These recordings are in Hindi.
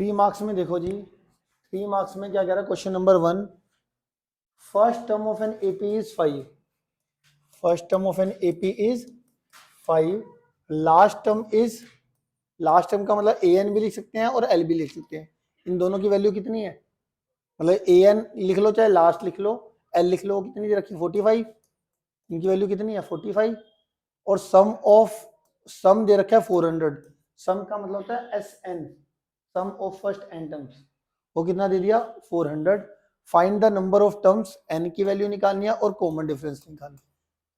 3 मार्क्स में देखो जी, 3 मार्क्स में क्या कह रहा है question number 1, first term of an AP is 5, first term of an AP is 5, last term is, last term का मतलब ए एन भी लिख सकते हैं और एल भी लिख सकते हैं, इन दोनों की वैल्यू कितनी है, मतलब ए एन लिख लो चाहे लास्ट लिख लो, एल लिख लो, कितनी दे रखी 45, इनकी वैल्यू कितनी है 45, और सम दे रखा है 400, सम का मतलब होता है S N, sum of first n terms, वो कितना दे दिया 400, find the number of terms, n की वैल्यू निकालनी है और कॉमन डिफरेंस निकालनी है।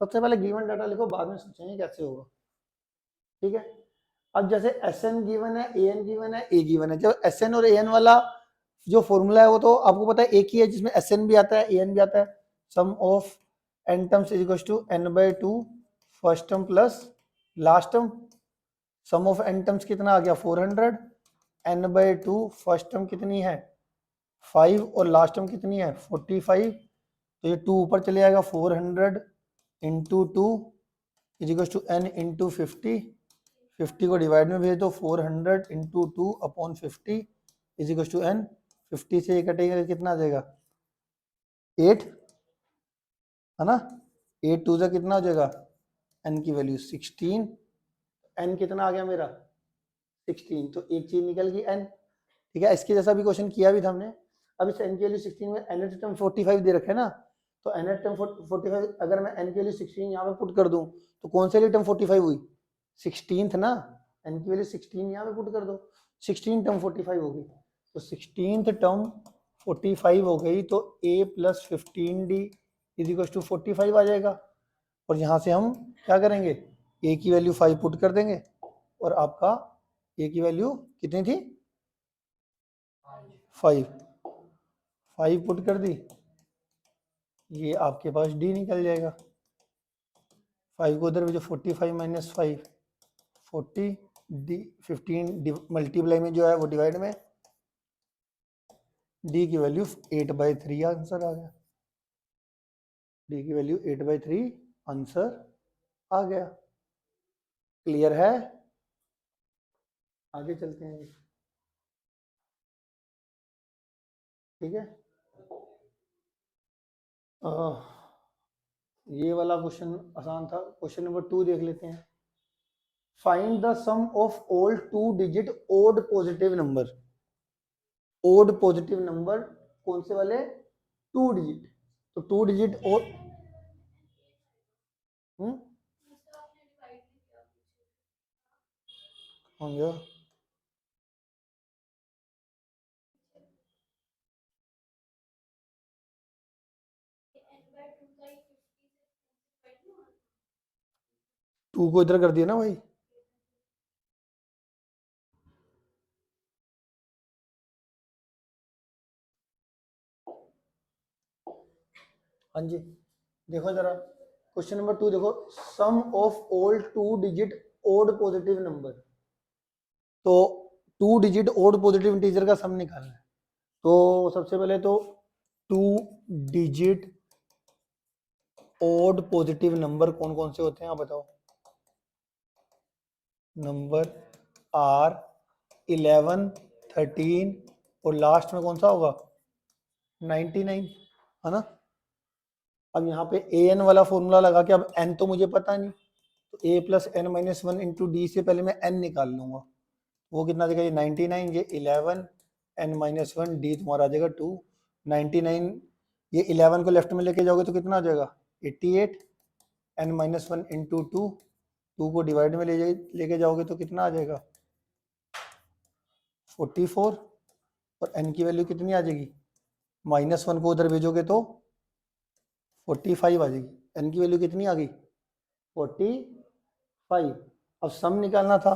सबसे पहले गिवन डाटा लिखो, बाद में सोचेंगे कैसे होगा, ठीक है। अब जैसे एस एन गिवन है, ए एन गिवन है, ए गिवन है, जब एस एन और ए एन वाला जो फॉर्मूला है वो तो आपको पता है एक ही है, जिसमें एस एन भी आता है ए एन भी आता है, sum of n terms is equal to n by two first term plus last term, sum of n terms कितना आ गया 400, n by two first term कितनी है 5 और लास्ट टर्म कितनी है 45, तो ये 2 ऊपर चले जाएगा, 400 into two is equal to n into 50, 50 को डिवाइड में भेज दो, 400 into two upon 50 is equal to n, 50 से ये कटेगा कितना आ जाएगा 8, है ना, 8 टू से कितना हो जाएगा, एन की वैल्यू 16, एन कितना आ गया मेरा 16, तो एक चीज निकल गई एन, ठीक है। इसके जैसा भी क्वेश्चन किया भी था हमने। अब इस एन की वैल्यू 16 में एन टर्म 45 दे रखे है ना, तो एन टर्म 45 अगर मैं एन की वैल्यू 16 यहाँ पे पुट कर दूं तो कौन से टर्म 45 हुई 16th ना, एन की वैल्यू 16 यहाँ पे पुट कर दो, 16 टर्म 45 हो गई, तो 16th टर्म 45 हो गई, तो a plus 15d is equal to 45 आ जाएगा, और यहाँ से हम क्या करेंगे a की वैल्यू 5 पुट कर देंगे, और आपका a की वैल्यू कितनी थी 5, 5 पुट कर दी, ये आपके पास d निकल जाएगा, 5 को उधर भेजो 45 माइनस 5 40, डी 15 मल्टीप्लाई में जो है वो डिवाइड में, डी की वैल्यू 8/3 आंसर आ गया, डी की वैल्यू 8/3 आंसर आ गया। क्लियर है, आगे चलते हैं, ठीक है। ये वाला क्वेश्चन आसान था, क्वेश्चन नंबर 2 देख लेते हैं। Find the sum of all 2 digit odd positive number, odd positive number कौन से वाले 2 डिजिट, तो 2 डिजिट ओड, होंगे 2 को इधर कर दिया ना भाई, हाँ जी देखो जरा क्वेश्चन नंबर 2 देखो, sum of all 2 digit odd positive number, तो 2 डिजिट ओड पॉजिटिव इंटीजर का सम निकालना है, तो सबसे पहले तो 2 डिजिट ओड पॉजिटिव नंबर कौन कौन से होते हैं आप बताओ, नंबर आर 11 13 और लास्ट में कौन सा होगा 99, है ना। अब यहाँ पे ए एन वाला फॉर्मूला लगा के, अब एन तो मुझे पता नहीं, तो a plus n minus one into d से पहले मैं एन निकाल लूंगा, वो कितना देगा ये 99, ये 11 एन माइनस वन, डी तुम्हारा आ जाएगा 2, 99, ये 11 को लेफ्ट में लेके जाओगे तो कितना आ जाएगा 88, n minus one into two, 2 को डिवाइड में लेके जाओगे तो कितना आ जाएगा 44, और एन की वैल्यू कितनी आ जाएगी, -1 को उधर भेजोगे तो 45 आ जाएगी, एन की वैल्यू कितनी आ गई 45। अब सम निकालना था,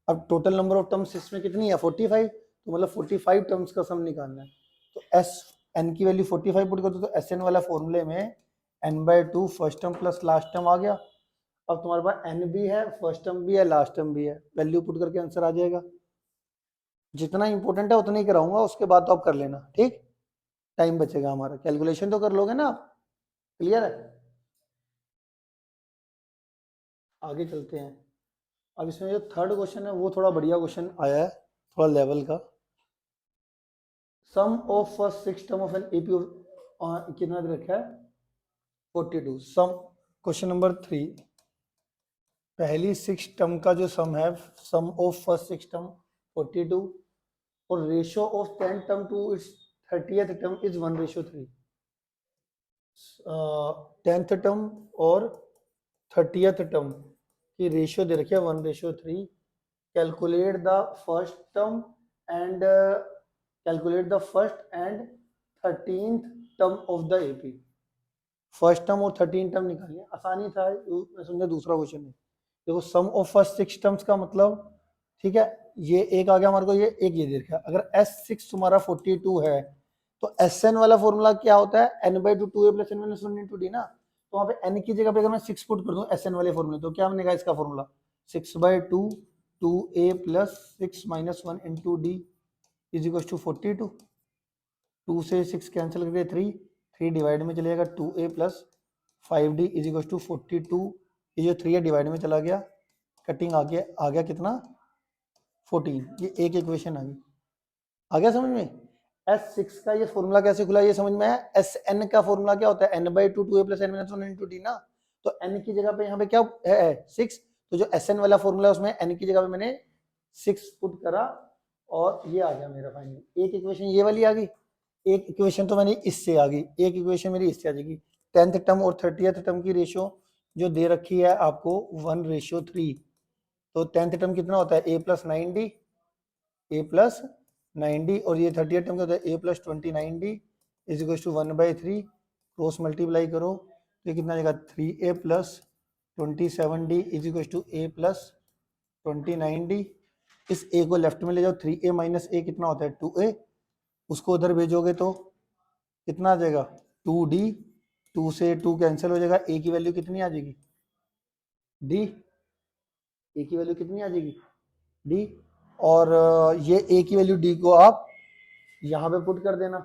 अब टोटल नंबर ऑफ टर्म्स इसमें कितनी है 45, तो मतलब 45 टर्म्स का सम निकालना है, तो एस एन की वैल्यू 45 पुट कर दो, तो एस एन वाला फॉर्मूले में n/2 first term plus last term आ गया। अब तुम्हारे पास एन भी है, फर्स्ट टर्म भी है, लास्ट टर्म भी है, वैल्यू पुट करके आंसर आ जाएगा। जितना इंपॉर्टेंट है उतना ही कराऊंगा, उसके बाद तो आप कर लेना, ठीक, टाइम बचेगा हमारा, कैलकुलेशन तो कर लोगे ना आप, क्लियर है। आगे चलते हैं, अब इसमें जो थर्ड क्वेश्चन है वो थोड़ा बढ़िया क्वेश्चन आया है, थोड़ा लेवल का, sum of first 6 term of an AP कितना दे रखा है 42। सम क्वेश्चन नंबर 3, पहली 6 टर्म का जो सम है, सम ऑफ फर्स्ट 6 टर्म 42 और ratio of 10 term to its 30th term is 1:3। 10th term और 30th टर्म की रेशियो दे रखी है 1:3। Calculate the first term and calculate the first and 13th term of the AP. First term और 13 टर्म निकालिए, आसानी था, मैं समझा दूसरा क्वेश्चन है। देखो सम ऑफ फर्स्ट 6 टर्म्स का मतलब, ठीक है, ये एक आ गया हमारे को, ये एक ये दे रखा है। अगर S6 तुम्हारा 42 है तो Sn वाला फॉर्मूला क्या होता है, n/2 2a + n - 1 × d ना। तो वहाँ पे n की जगह पे अगर मैं 6 पुट कर दूं Sn वाले फॉर्मूले, तो क्या बनेगा इसका फॉर्मूला 6/2 2a + 6 - 1 × d = 42। 2 से 6 कैंसिल करके 3 डिवाइड में चलेगा 2a + 5d = 42। ये जो 3 है डिवाइड में चला गया, कटिंग आ गया कितना 14। ये एक इक्वेशन आ गया समझ में। S6 का ये फॉर्मूला कैसे खुला ये समझ में आया। Sn का फॉर्मूला क्या होता है, n/2 2a + n - 1 × d ना। तो n की जगह पे यहाँ पे क्या है 6, तो जो Sn वाला फॉर्मूला है उसमें n की जगह पे मैंने 6 पुट करा और ये आ गया मेरा फाइनल। एक इक्वेशन ये वाली आ गई, एक इक्वेशन तो मैंने इससे आ गई, एक इक्वेशन मेरी इससे आ जाएगी। 10th टर्म और 30th टर्म की रेशियो जो दे रखी है आपको 1:3। तो 10th टर्म कितना होता है a + 9d और ये 30th टर्म क्या होता है a + 29d = 1/3। क्रॉस मल्टीप्लाई करो तो ये कितना आ जाएगा 3a + 27d = a + 29d। इस a को लेफ्ट में ले जाओ, 3a - a कितना होता है 2a, उसको उधर भेजोगे तो कितना आ जाएगा 2d। 2 से 2 कैंसिल हो जाएगा, a की वैल्यू कितनी आ जाएगी d, a की वैल्यू कितनी आ जाएगी d। और ये a की वैल्यू d को आप यहाँ पे पुट कर देना,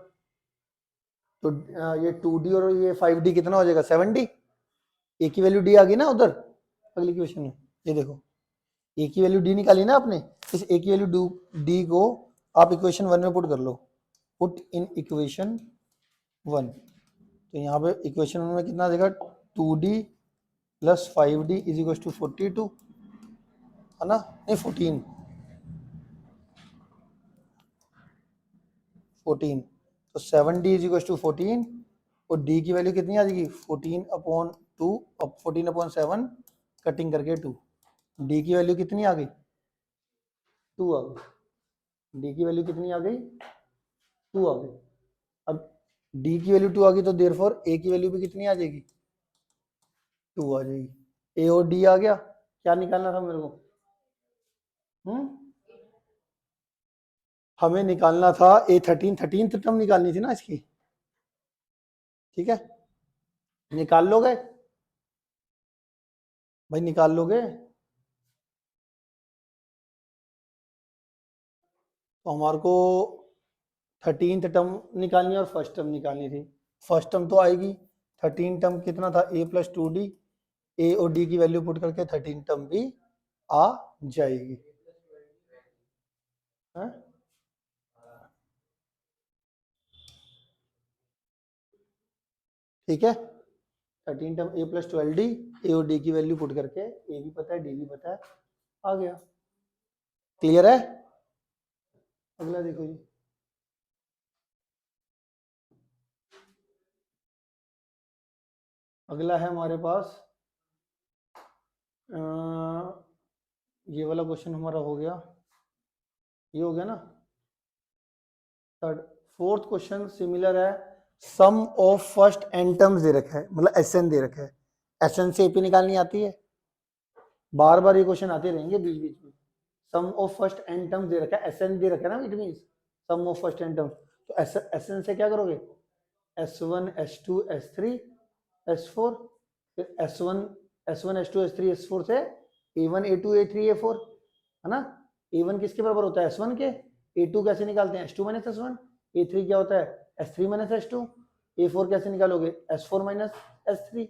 तो ये 2d और ये 5d कितना हो जाएगा 7d। a की वैल्यू d आ गई ना उधर अगली क्वेश्चन में, ये देखो a की वैल्यू d निकाली ना आपने, इस a की वैल्यू d को आप इक्वेशन 1 में पुट कर लो, पुट इन इक्वेशन 1। तो यहाँ पे इक्वेशन 1 में कितना आ जाएगा 2d + 5d = 42 है ना, नहीं 14। तो 7d = 14 और d की वैल्यू कितनी आ जाएगी 14/2 अब 14/7 कटिंग करके 2। d की वैल्यू कितनी आ गई 2 आ गई, d की वैल्यू कितनी आ गई 2 आ गई। अब d की वैल्यू 2 आ गई तो देयरफॉर a की वैल्यू भी कितनी आ जाएगी 2 आ जाएगी। a और d आ गया, क्या निकालना था मेरे को हमें निकालना था A13 टर्म निकालनी थी ना इसकी, ठीक है निकाल लोगे भाई, निकाल लोगे। तो हमारे को 13th टर्म निकालनी और फर्स्ट टर्म निकालनी थी। फर्स्ट टर्म तो आएगी, 13 टर्म कितना था a + 2d, a और d की वैल्यू पुट करके 13 टर्म भी आ जाएगी है? ठीक है 13 टर्म a + 12d, a और d की वैल्यू पुट करके a भी पता है d भी पता है, आ गया। क्लियर है। अगला देखो जी, अगला है हमारे पास ये वाला क्वेश्चन हमारा हो गया, ये हो गया ना थर्ड। फोर्थ क्वेश्चन सिमिलर है, sum of first n terms दे रखा है, मतलब एसएन दे रखा है, एसएन से एपी निकालनी आती है, बार बार ये क्वेश्चन आते रहेंगे बीच बीच में। Sum of first n terms दे रखा है, एसएन दे रखा है ना, it means sum of first n terms. तो एसएन से क्या करोगे S1 S2 S3 S4, फिर S1 S2 S3 S4 से A1 A2 A3 A4 है ना। A1 किसके बराबर होता है S1 के, A2 कैसे निकालते हैं S2 - S1, A3 क्या होता है S3 - S2, A4 कैसे निकालोगे S4 - S3।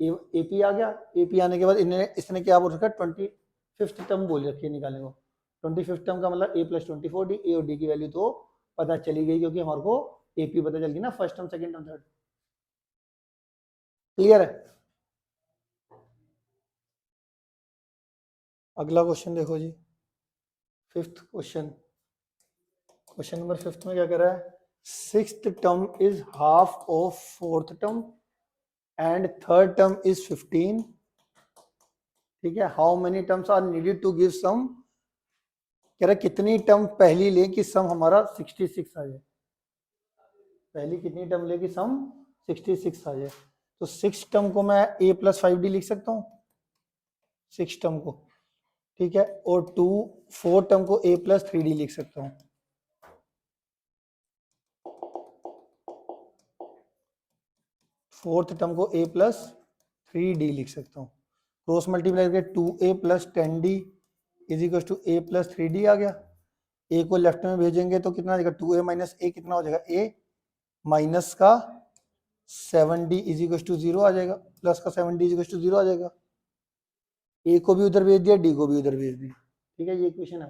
AP आ गया, AP आने के बाद इसने क्या बोल रखा है 25th टर्म बोल रखी है निकालने को। 25th टर्म का मतलब A + 24d, A और d की वैल्यू तो पता चली गई, क्योंकि हमारे को एपी पता चल गई ना, first term, second term, third. Clear है? अगला क्वेश्चन देखो जी, fifth question. Question number fifth में क्या कर रहा है, sixth term is half of fourth term and third term is 15। ठीक है, how many terms are needed to give sum. कह रहा कितनी टर्म पहली ले कि सम हमारा 66 आ जाए। पहली कितनी टर्म ले कि सम 66 आ जाए। तो सिक्स टर्म को मैं a प्लस 5d लिख सकता हूँ, सिक्स टर्म को। ठीक है, और फोर टर्म को a प्लस 3d लिख सकता हूँ। फोर्थ टर्म को a प्लस 3d लिख सकता हूँ। क्रॉस मल्टीप्लाई करके 2a plus 10d is equal to a plus 3d आ गया। a को लेफ्ट में भेजेंगे तो कितना आ जाएगा, 2a माइनस a कितना हो जाएगा, a माइनस का 7d इज इक्वल टू 0 आ जाएगा, प्लस का 7d इज इक्वल टू 0 आ जाएगा। a को भी उधर भेज दिया, d को भी उधर भेज दिया। ठीक है, ये इक्वेशन है।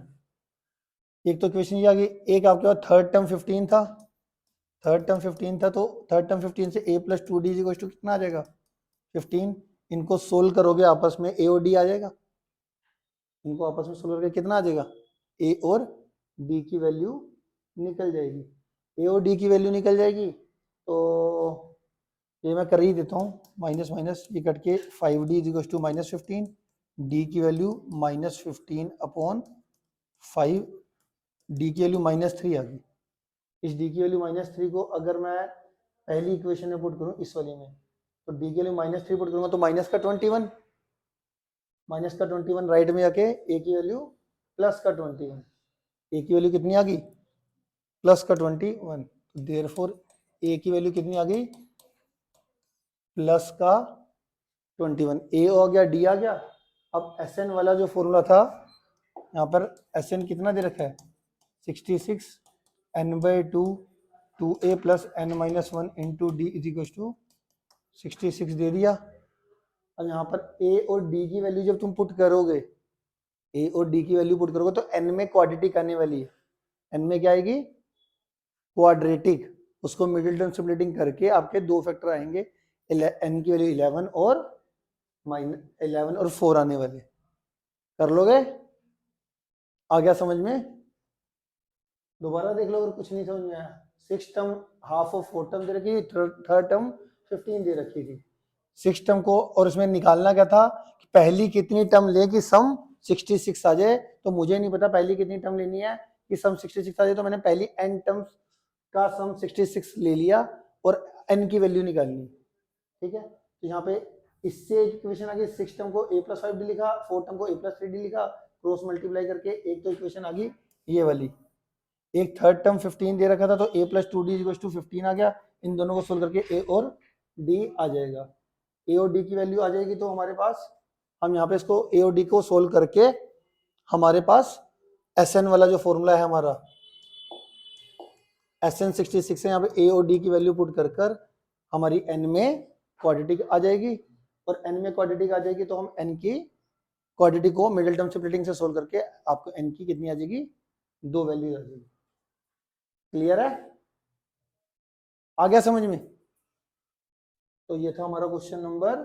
एक तो इक्वेशन ये आ गई। एक आपके पास थर्ड टर्म 15 था, थर्ड टर्म 15 था, तो थर्ड टर्म 15 से a plus 2d is equal to कितना आ जाएगा, 15। इनको सोल्व करोगे आपस में a और d आ जाएगा। इनको आपस में सोल्व करके कितना आ जाएगा, a और d की वैल्यू निकल जाएगी। a और d की वैल्यू निकल जाएगी, तो ये मैं कर ही देता हूँ, माइनस माइनस ये कट के 5d is equal to minus 15, d की वैल्यू माइनस 15 अपॉन 5, d की वैल्यू माइनस 3 आ गई। इस d की वैल्यू माइनस 3 को अगर मैं पहली इक्वेशन में पुट करूँ, इस वाली में, तो d की वैल्यू माइनस 3 पुट करूँगा तो माइनस का 21, माइनस का 21 राइट में आके a की वैल्यू प्लस का 21, a की वैल्यू कितनी आ गई, प्लस का 21। देयरफॉर a की वैल्यू कितनी आ गई, प्लस का 21। a हो गया, d आ गया। अब Sn वाला जो फॉर्मूला था, यहाँ पर Sn कितना दे रखा है, 66 n/2 2a plus n minus 1 into d is equal to 66 दे दिया। अब यहाँ पर a और d की वैल्यू जब तुम पुट करोगे, a और d की वैल्यू पुट करोगे तो n में क्वाड्रेटिक आने वाली है। n में क्या आएगी, क्वाड्रेटिक। उसको मिडिल टर्म स्प्लिटिंग करके आपके दो फैक्टर आएंगे, n की वैल्यू 11 और -11 और 4 आने वाले। कर लोगे? आ गया समझ में? दोबारा देख लो अगर कुछ नहीं समझ में आया। Six term half of four term दे रखी थी, थर्ड टर्म 15 दे रखी थी। सिक्स टर्म को, और उसमें निकालना क्या था कि पहली कितनी टर्म ले कि सम 66 आ जाए। तो मुझे नहीं पता पहली कितनी टर्म लेनी है कि सम 66 आ जाए, तो मैंने पहली n टर्म्स का सम 66 ले लिया और n की वैल्यू निकालनी। ठीक है, तो यहाँ पे इससे इक्वेशन आ गई, सिक्स टर्म को a प्लस 5d लिखा, फोर टर्म को a प्लस 3d लिखा, क्रॉस मल्टीप्लाई करके एक तो इक्वेशन आ गई ये वाली। एक थर्ड टर्म 15 दे रखा था, तो a plus 2d equal to 15 आ गया। इन दोनों को सोल्व करके a और d आ जाएगा। a और d की वैल्यू आ जाएगी, तो हमारे पास, हम यहाँ पे इसको a और d को सोल्व करके हमारे पास Sn वाला जो फॉर्मूला है हमारा, Sn 66 है, यहाँ पे a और d की वैल्यू पुट कर कर हमारी n में क्वाड्रेटिक आ जाएगी, और n में क्वाड्रेटिक आ जाएगी तो हम n की क्वाड्रेटिक को मिडिल टर्म स्प्लिटिंग से सोल्व करके आपको n की कितनी आ जाएगी, दो वैल्यू आ जाएगी। क्लियर है? आ गया समझ में? तो ये था हमारा क्वेश्चन नंबर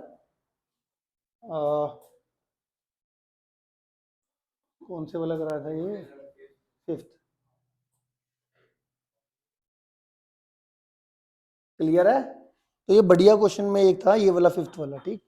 कौन से वाला कराया था, ये फिफ्थ। क्लियर है? तो ये बढ़िया क्वेश्चन में एक था ये वाला, फिफ्थ वाला। ठीक।